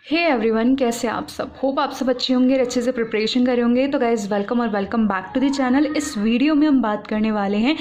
Hey everyone, कैसे आप सब। होप आप सब अच्छे होंगे, अच्छे से प्रिपरेशन करे होंगे। तो गाइज वेलकम और welcome back to the channel. इस वीडियो में हम बात करने वाले हैं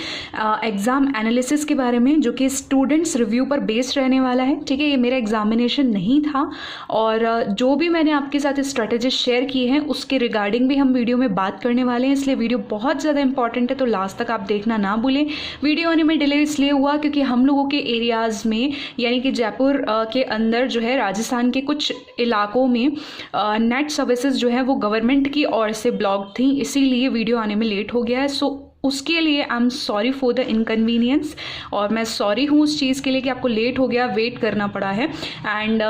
एग्ज़ाम एनालिसिस के बारे में, जो कि स्टूडेंट्स रिव्यू पर बेस्ड रहने वाला है। ठीक है, ये मेरा एग्जामिनेशन नहीं था और जो भी मैंने आपके साथ स्ट्रेटेजी शेयर की है उसके रिगार्डिंग भी हम वीडियो में बात करने वाले हैं। इसलिए वीडियो बहुत ज़्यादा इंपॉर्टेंट है, तो लास्ट तक आप देखना ना भूलें। वीडियो आने में डिले इसलिए हुआ क्योंकि हम लोगों के एरियाज़ में, यानी कि जयपुर के अंदर जो है, राजस्थान के कुछ इलाकों में नेट सर्विसेज जो है वो गवर्नमेंट की ओर से ब्लॉक थी, इसीलिए वीडियो आने में लेट हो गया है। सो उसके लिए I am sorry for the inconvenience, और मैं सॉरी हूँ उस चीज़ के लिए कि आपको लेट हो गया, वेट करना पड़ा है। एंड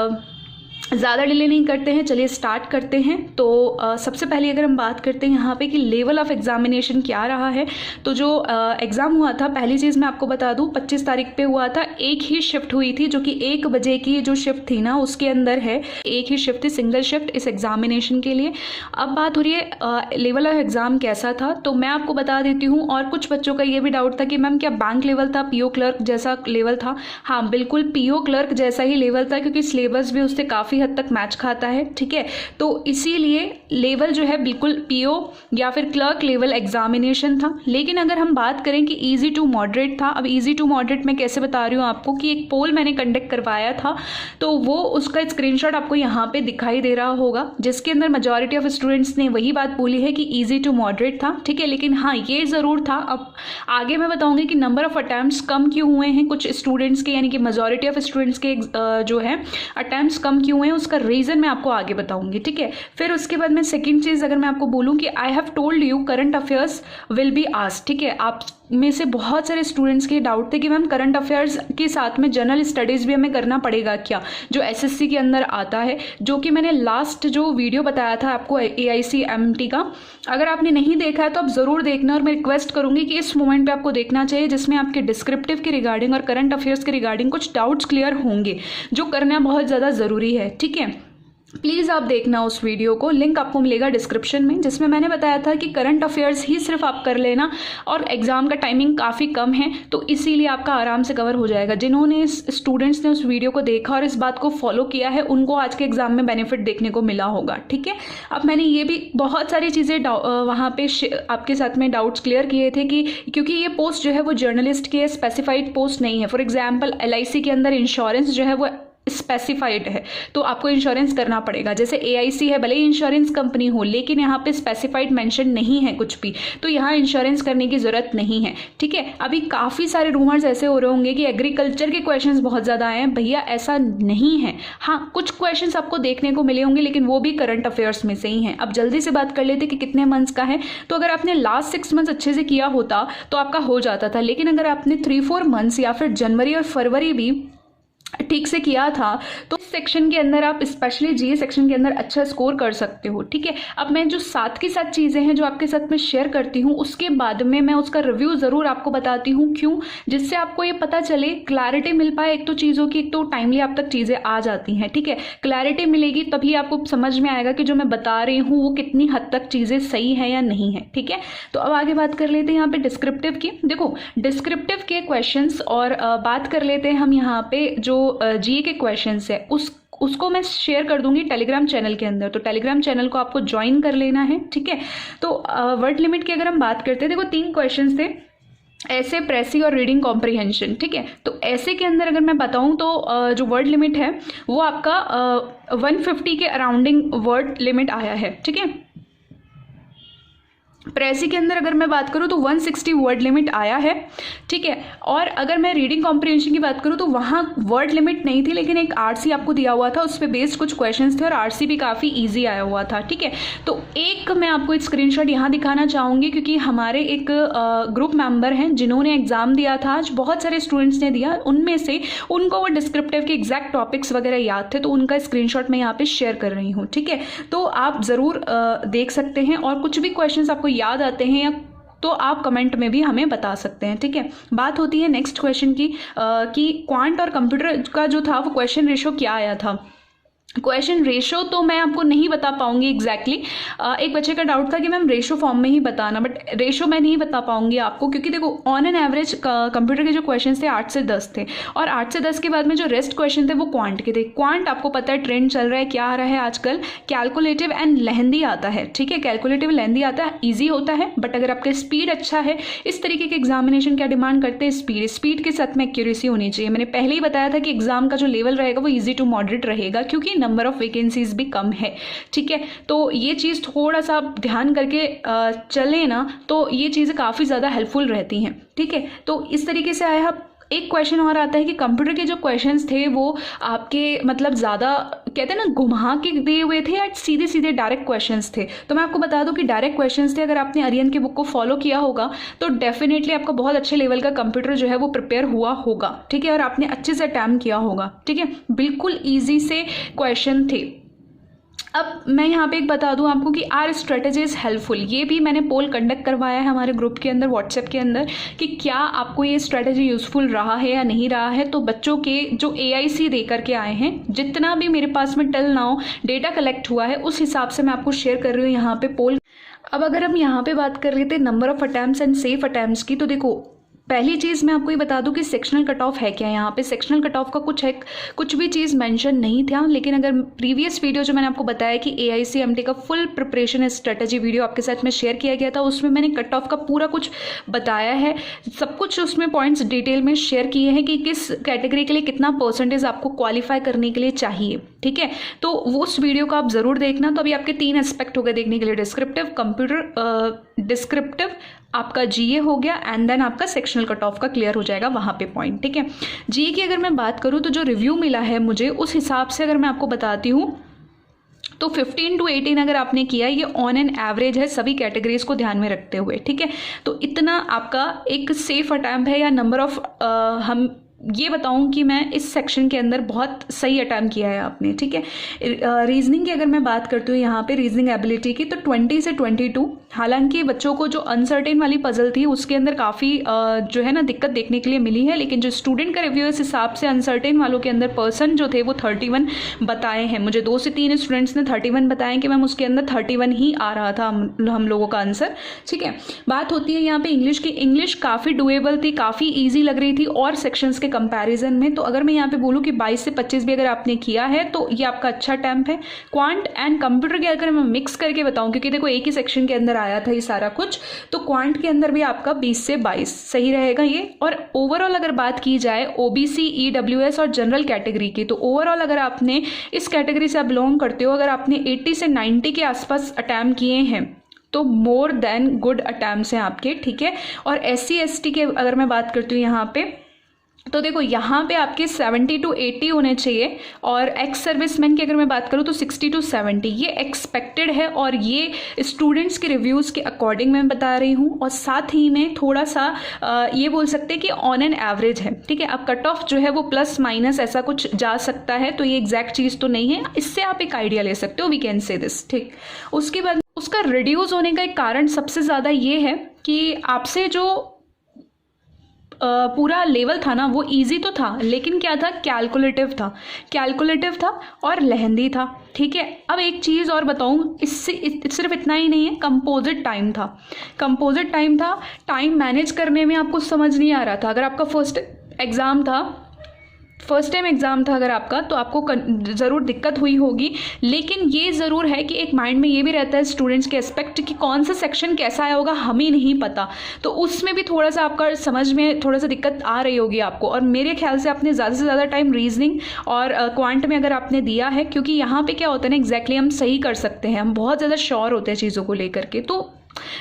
ज़्यादा डिले नहीं करते हैं, चलिए स्टार्ट करते हैं। तो सबसे पहले अगर हम बात करते हैं यहाँ पे कि लेवल ऑफ एग्जामिनेशन क्या रहा है, तो जो एग्ज़ाम हुआ था, पहली चीज़ मैं आपको बता दूँ, 25 तारीख पे हुआ था। एक ही शिफ्ट हुई थी, जो कि 1 बजे की जो शिफ्ट थी ना, उसके अंदर है एक ही शिफ्ट थी, सिंगल शिफ्ट इस एग्जामिनेशन के लिए। अब बात हो रही है लेवल ऑफ एग्ज़ाम कैसा था, तो मैं आपको बता देती हूँ। और कुछ बच्चों का ये भी डाउट था कि मैम क्या बैंक लेवल था, पीओ क्लर्क जैसा लेवल था। हाँ, बिल्कुल पीओ क्लर्क जैसा ही लेवल था, क्योंकि सिलेबस भी उससे काफ़ी हद तक मैच खाता है। ठीक है, तो इसीलिए लेवल जो है बिल्कुल पीओ या फिर क्लर्क लेवल एग्जामिनेशन था। लेकिन अगर हम बात करें कि इजी टू मॉडरेट था, अब इजी टू मॉडरेट मैं कैसे बता रही हूँ आपको कि एक पोल मैंने कंडक्ट करवाया था, तो वो उसका स्क्रीनशॉट आपको यहाँ पे दिखाई दे रहा होगा, जिसके अंदर मेजॉरिटी ऑफ स्टूडेंट्स ने वही बात बोली है कि इजी टू मॉडरेट था। ठीक है, लेकिन हाँ, ये ज़रूर था। अब आगे मैं बताऊंगी कि नंबर ऑफ अटैम्प्ट्स कम क्यों हुए हैं कुछ स्टूडेंट्स के, यानी कि मेजॉरिटी ऑफ स्टूडेंट्स के जो है अटैम्प्ट्स कम क्यों हुए हैं, उसका रीज़न मैं आपको आगे बताऊंगी। ठीक है, फिर उसके बाद मैं सेकंड चीज़ अगर मैं आपको बोलूं कि I have told you current affairs will be asked. ठीक है, आप में से बहुत सारे स्टूडेंट्स के डाउट थे कि मैम करंट अफेयर्स के साथ में जनरल स्टडीज़ भी हमें करना पड़ेगा क्या, जो एसएससी के अंदर आता है, जो कि मैंने लास्ट जो वीडियो बताया था आपको AICMT का। अगर आपने नहीं देखा है तो आप ज़रूर देखना, और मैं रिक्वेस्ट करूंगी कि इस मोमेंट पे आपको देखना चाहिए, जिसमें आपके डिस्क्रिप्टिव के रिगार्डिंग और करंट अफेयर्स के रिगार्डिंग कुछ डाउट्स क्लियर होंगे, जो करना बहुत ज़्यादा ज़रूरी है। ठीक है, प्लीज़ आप देखना उस वीडियो को, लिंक आपको मिलेगा डिस्क्रिप्शन में, जिसमें मैंने बताया था कि करंट अफेयर्स ही सिर्फ आप कर लेना, और एग्ज़ाम का टाइमिंग काफ़ी कम है, तो इसीलिए आपका आराम से कवर हो जाएगा। जिन्होंने स्टूडेंट्स ने उस वीडियो को देखा और इस बात को फॉलो किया है, उनको आज के एग्ज़ाम में बेनिफिट देखने को मिला होगा। ठीक है, अब मैंने ये भी बहुत सारी चीज़ें वहाँ पे आपके साथ में डाउट्स क्लियर किए थे कि क्योंकि ये पोस्ट जो है वो जर्नलिस्ट की स्पेसिफाइड पोस्ट नहीं है। फॉर एग्जाम्पल LIC के अंदर इंश्योरेंस जो है वो स्पेसिफाइड है, तो आपको इंश्योरेंस करना पड़ेगा। जैसे AIC है, भले ही इंश्योरेंस कंपनी हो, लेकिन यहाँ पे स्पेसिफाइड मेंशन नहीं है कुछ भी, तो यहाँ इंश्योरेंस करने की ज़रूरत नहीं है। ठीक है, अभी काफ़ी सारे रूमर्स ऐसे हो रहे होंगे कि एग्रीकल्चर के क्वेश्चंस बहुत ज़्यादा आए हैं। भैया ऐसा नहीं है। हाँ, कुछ क्वेश्चंस आपको देखने को मिले होंगे, लेकिन वो भी करंट अफेयर्स में से ही हैं। अब जल्दी से बात कर लेते कि कितने मंथ्स का है, तो अगर आपने लास्ट 6 मंथ्स अच्छे से किया होता तो आपका हो जाता था, लेकिन अगर आपने 3-4 मंथ्स या फिर जनवरी और फरवरी भी ठीक से किया था, तो इस सेक्शन के अंदर आप स्पेशली GA सेक्शन के अंदर अच्छा स्कोर कर सकते हो। ठीक है, अब मैं जो साथ की साथ चीज़ें हैं जो आपके साथ में शेयर करती हूँ, उसके बाद में मैं उसका रिव्यू ज़रूर आपको बताती हूँ। क्यों? जिससे आपको ये पता चले, क्लैरिटी मिल पाए एक तो चीज़ों की, एक तो टाइमली आप तक चीज़ें आ जाती हैं। ठीक है, क्लैरिटी मिलेगी तभी आपको समझ में आएगा कि जो मैं बता रही हूँ वो कितनी हद तक चीज़ें सही है या नहीं है। ठीक है, तो अब आगे बात कर लेते हैं यहाँ पे डिस्क्रिप्टिव की। देखो, डिस्क्रिप्टिव के क्वेश्चंस, और बात कर लेते हैं हम यहाँ पे जो GA के क्वेश्चंस है, उसको मैं शेयर कर दूंगी टेलीग्राम चैनल के अंदर, तो टेलीग्राम चैनल को आपको ज्वाइन कर लेना है। ठीक है, तो वर्ड लिमिट की अगर हम बात करते हैं, देखो 3 क्वेश्चंस थे, ऐसे, प्रेसी और रीडिंग कॉम्प्रिहेंशन। ठीक है, तो ऐसे के अंदर अगर मैं बताऊं तो जो वर्ड लिमिट है वो आपका 150 के अराउंडिंग वर्ड लिमिट आया है। ठीक है, प्रेसी के अंदर अगर मैं बात करूं तो 160 वर्ड लिमिट आया है। ठीक है, और अगर मैं रीडिंग कॉम्प्रिहेंशन की बात करूं तो वहां वर्ड लिमिट नहीं थी, लेकिन एक RC आपको दिया हुआ था, उस पर बेस्ड कुछ क्वेश्चंस थे, और RC भी काफ़ी इजी आया हुआ था। ठीक है, तो एक मैं आपको एक स्क्रीनशॉट यहाँ दिखाना चाहूँगी, क्योंकि हमारे एक ग्रुप मेंबर हैं जिन्होंने एग्जाम दिया था आज, बहुत सारे स्टूडेंट्स ने दिया, उनमें से उनको वो डिस्क्रिप्टिव के एग्जैक्ट टॉपिक्स वगैरह याद थे, तो उनका स्क्रीनशॉट मैं यहाँ पे शेयर कर रही हूँ। ठीक है, तो आप ज़रूर देख सकते हैं, और कुछ भी क्वेश्चंस आपको याद आते हैं या तो आप कमेंट में भी हमें बता सकते हैं। ठीक है, बात होती है नेक्स्ट क्वेश्चन की कि क्वांट और कंप्यूटर का जो था वो क्वेश्चन रेशो क्या आया था। क्वेश्चन रेशो तो मैं आपको नहीं बता पाऊंगी एग्जैक्टली एक बच्चे का डाउट था कि मैम रेशो फॉर्म में ही बताना, बट रेशो मैं नहीं बता पाऊंगी आपको, क्योंकि देखो ऑन एन एवरेज कंप्यूटर के जो क्वेश्चन थे 8 से 10 थे, और 8 से 10 के बाद में जो रेस्ट क्वेश्चन थे वो क्वांट के थे। क्वांट आपको पता है ट्रेंड चल रहा है, क्या आ रहा है आजकल, कैलकुलेटिव एंड लेंदी आता है, ठीक है, कैलकुलेटिव लेंदी आता है, ईजी होता है, बट अगर आपका स्पीड अच्छा है, इस तरीके के एग्जामिनेशन क्या डिमांड करते हैं, स्पीड, स्पीड के साथ में एक्यूरेसी होनी चाहिए। मैंने पहले ही बताया था कि एग्जाम का जो लेवल रहेगा वो ईजी टू मॉडरेट रहेगा, क्योंकि नंबर ऑफ वैकेंसीज भी कम है, ठीक है। तो ये चीज़ थोड़ा सा आप ध्यान करके चलें ना, तो ये चीज़ें काफ़ी ज़्यादा हेल्पफुल रहती हैं, ठीक है। तो इस तरीके से आया। एक क्वेश्चन और आता है कि कंप्यूटर के जो क्वेश्चंस थे वो आपके मतलब ज़्यादा कहते हैं ना घुमा के दिए हुए थे या सीधे सीधे डायरेक्ट क्वेश्चंस थे। तो मैं आपको बता दूं कि डायरेक्ट क्वेश्चंस थे। अगर आपने आर्यन की बुक को फॉलो किया होगा तो डेफिनेटली आपका बहुत अच्छे लेवल का कंप्यूटर जो है वो प्रिपेयर हुआ होगा, ठीक है, और आपने अच्छे से अटैम्प्ट किया होगा, ठीक है, बिल्कुल ईजी से क्वेश्चन थे। अब मैं यहाँ पे एक बता दूँ आपको कि आर स्ट्रेटेजीज हेल्पफुल, ये भी मैंने पोल कंडक्ट करवाया है हमारे ग्रुप के अंदर, व्हाट्सएप के अंदर, कि क्या आपको ये स्ट्रेटेजी यूज़फुल रहा है या नहीं रहा है। तो बच्चों के जो AIC दे करके आए हैं, जितना भी मेरे पास में टिल नाउ डेटा कलेक्ट हुआ है उस हिसाब से मैं आपको शेयर कर रही हूँ यहाँ पे पोल। अब अगर हम यहाँ पे बात कर रहे थे number of attempts and safe attempts की, तो देखो पहली चीज़ मैं आपको ये बता दूं कि सेक्शनल कट ऑफ है क्या। यहाँ पे सेक्शनल कट ऑफ का कुछ भी चीज़ मेंशन नहीं था, लेकिन अगर प्रीवियस वीडियो जो मैंने आपको बताया कि AICMT का फुल प्रिपरेशन स्ट्रेटजी वीडियो आपके साथ में शेयर किया गया था, उसमें मैंने कट ऑफ का पूरा कुछ बताया है, सब कुछ उसमें पॉइंट्स डिटेल में शेयर किए हैं कि किस कैटेगरी के लिए कितना परसेंटेज आपको क्वालिफाई करने के लिए चाहिए, ठीक है। तो उस वीडियो को आप ज़रूर देखना। तो अभी आपके 3 एस्पेक्ट हो गए देखने के लिए, डिस्क्रिप्टिव, कंप्यूटर डिस्क्रिप्टिव, आपका GA हो गया, एंड देन आपका सेक्शनल कट ऑफ का क्लियर हो जाएगा वहाँ पे पॉइंट, ठीक है। GA की अगर मैं बात करूँ तो जो रिव्यू मिला है मुझे उस हिसाब से अगर मैं आपको बताती हूँ तो 15 to 18 अगर आपने किया, ये ऑन एन एवरेज है सभी कैटेगरीज को ध्यान में रखते हुए, ठीक है। तो इतना आपका एक सेफ अटैम्प्ट है, या नंबर ऑफ हम ये बताऊं कि मैं इस सेक्शन के अंदर बहुत सही अटैम्प्ट किया है आपने, ठीक है। रीजनिंग की अगर मैं बात करती हूँ यहाँ पे रीजनिंग एबिलिटी की, तो 20 से 22, हालांकि बच्चों को जो अनसर्टेन वाली पजल थी उसके अंदर काफ़ी जो है ना दिक्कत देखने के लिए मिली है, लेकिन जो स्टूडेंट का रिव्यू इस हिसाब से अनसर्टेन वालों के अंदर पर्सन जो थे वो 31 बताए हैं। मुझे 2 से 3 स्टूडेंट्स ने 31 बताए कि मैम उसके अंदर 31 ही आ रहा था हम लोगों का आंसर, ठीक है। बात होती है यहाँ पे इंग्लिश की, इंग्लिश काफ़ी डुएबल थी, काफ़ी ईजी लग रही थी और सेक्शंस के कंपैरिजन में। तो अगर मैं यहाँ पे बोलूँ कि 22 से 25 भी अगर आपने किया है तो ये आपका अच्छा अटैम्प्ट है। क्वांट एंड कंप्यूटर के अगर मैं मिक्स करके बताऊँ, क्योंकि देखो एक ही सेक्शन के अंदर आया था ये सारा कुछ, तो क्वांट के अंदर भी आपका 20 से 22 सही रहेगा ये। और ओवरऑल अगर बात की जाए OBC, EWS और जनरल कैटेगरी की, तो ओवरऑल अगर आपने इस कैटेगरी से आप बिलोंग करते हो, अगर आपने 80 से 90 के आसपास अटैम्प्ट किए हैं तो मोर देन गुड अटैम्प्ट्स हैं आपके, ठीक है। और SC ST के अगर मैं बात करती हूँ यहाँ पे, तो देखो यहाँ पे आपके 70 to 80 होने चाहिए, और एक्स सर्विसमैन की अगर मैं बात करूँ तो 60 to 70 ये एक्सपेक्टेड है, और ये स्टूडेंट्स के रिव्यूज़ के अकॉर्डिंग मैं बता रही हूँ। और साथ ही में थोड़ा सा ये बोल सकते हैं कि ऑन एन एवरेज है, ठीक है। अब कट ऑफ जो है वो प्लस माइनस ऐसा कुछ जा सकता है, तो ये एग्जैक्ट चीज़ तो नहीं है, इससे आप एक आइडिया ले सकते हो, वी कैन से दिस, ठीक। उसके बाद उसका रिड्यूस होने का एक कारण सबसे ज़्यादा ये है कि आपसे जो पूरा लेवल था ना वो इजी तो था, लेकिन क्या था, कैलकुलेटिव था और लेंदी था, ठीक है। अब एक चीज़ और बताऊँ, इससे सिर्फ इतना ही नहीं है, कंपोजिट टाइम था, टाइम मैनेज करने में आपको समझ नहीं आ रहा था। अगर आपका फर्स्ट टाइम एग्ज़ाम था अगर आपका, तो आपको ज़रूर दिक्कत हुई होगी, लेकिन ये ज़रूर है कि एक माइंड में ये भी रहता है स्टूडेंट्स के एस्पेक्ट कि कौन सा सेक्शन कैसा आया होगा हमें नहीं पता, तो उसमें भी थोड़ा सा आपका समझ में थोड़ा सा दिक्कत आ रही होगी आपको। और मेरे ख्याल से आपने ज़्यादा से ज़्यादा टाइम रीजनिंग और क्वांट में अगर आपने दिया है, क्योंकि यहाँ पर क्या होता है ना, एग्जैक्टली हम सही कर सकते हैं, हम बहुत ज़्यादा श्योर होते हैं चीज़ों को लेकर के, तो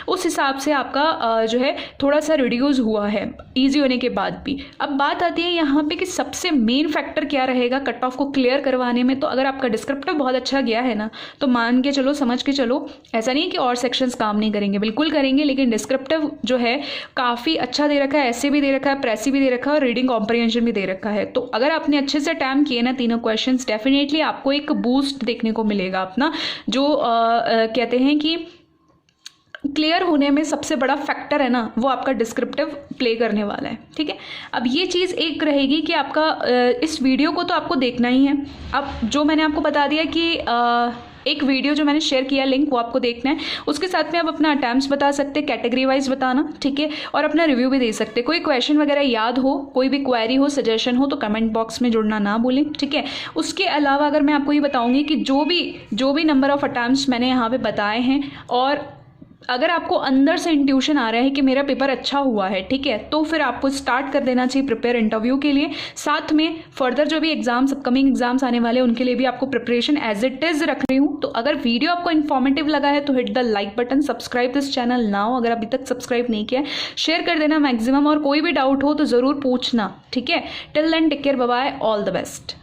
उस हिसाब से आपका जो है थोड़ा सा रिड्यूस हुआ है इजी होने के बाद भी। अब बात आती है यहाँ पे कि सबसे मेन फैक्टर क्या रहेगा कट ऑफ को क्लियर करवाने में। तो अगर आपका डिस्क्रिप्टिव बहुत अच्छा गया है ना, तो मान के चलो, समझ के चलो, ऐसा नहीं कि और सेक्शंस काम नहीं करेंगे, बिल्कुल करेंगे, लेकिन डिस्क्रिप्टिव जो है काफ़ी अच्छा दे रखा है, ऐसे भी दे रखा है, प्रेसी भी दे रखा है और रीडिंग कॉम्प्रिहेंशन भी दे रखा है। तो अगर आपने अच्छे से अटैम्प्ट किए ना तीनों क्वेश्चन, डेफिनेटली आपको एक बूस्ट देखने को मिलेगा अपना, जो कहते हैं कि क्लियर होने में सबसे बड़ा फैक्टर है ना, वो आपका डिस्क्रिप्टिव प्ले करने वाला है, ठीक है। अब ये चीज़ एक रहेगी कि आपका इस वीडियो को तो आपको देखना ही है। अब जो मैंने आपको बता दिया कि एक वीडियो जो मैंने शेयर किया लिंक, वो आपको देखना है। उसके साथ में आप अपना अटैम्प्ट्स बता सकते हैं, कैटेगरी वाइज बताना, ठीक है, और अपना रिव्यू भी दे सकते हैं। कोई क्वेश्चन वगैरह याद हो, कोई भी क्वेरी हो, सजेशन हो, तो कमेंट बॉक्स में जुड़ना ना भूलें, ठीक है। उसके अलावा अगर मैं आपको ये बताऊंगी कि जो भी नंबर ऑफ अटैम्प्ट्स मैंने यहाँ पे बताए हैं, और अगर आपको अंदर से इंट्यूशन आ रहा है कि मेरा पेपर अच्छा हुआ है, ठीक है, तो फिर आपको स्टार्ट कर देना चाहिए प्रिपेयर इंटरव्यू के लिए। साथ में फर्दर जो भी एग्जाम्स, अपकमिंग एग्जाम्स आने वाले हैं, उनके लिए भी आपको प्रिपरेशन एज इट इज़ रख रही हूँ। तो अगर वीडियो आपको इन्फॉर्मेटिव लगा है तो hit the like button, subscribe this channel now अगर अभी तक सब्सक्राइब नहीं किया है, शेयर कर देना मैक्सिमम, और कोई भी डाउट हो तो ज़रूर पूछना, ठीक है। Till then take care, bye bye, all the best.